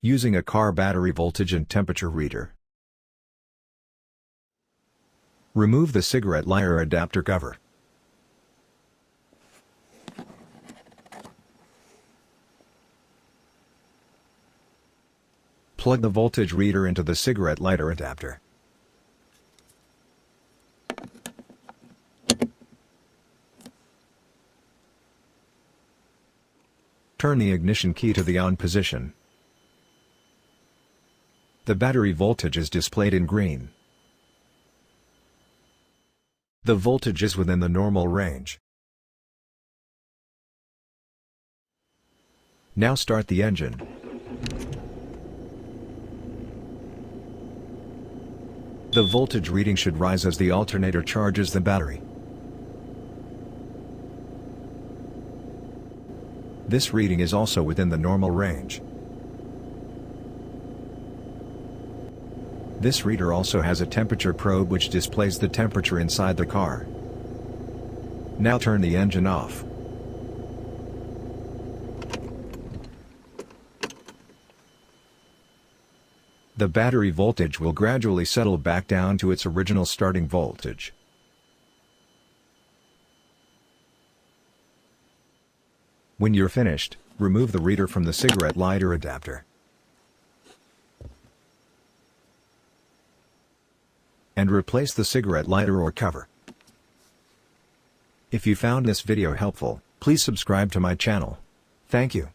Using a car battery voltage and temperature reader. Remove the cigarette lighter adapter cover. Plug the voltage reader into the cigarette lighter adapter. Turn the ignition key to the on position. The battery voltage is displayed in green. The voltage is within the normal range. Now start the engine. The voltage reading should rise as the alternator charges the battery. This reading is also within the normal range. This reader also has a temperature probe which displays the temperature inside the car. Now turn the engine off. The battery voltage will gradually settle back down to its original starting voltage. When you're finished, remove the reader from the cigarette lighter adapter. And replace the cigarette lighter or cover. If you found this video helpful, please subscribe to my channel. Thank you.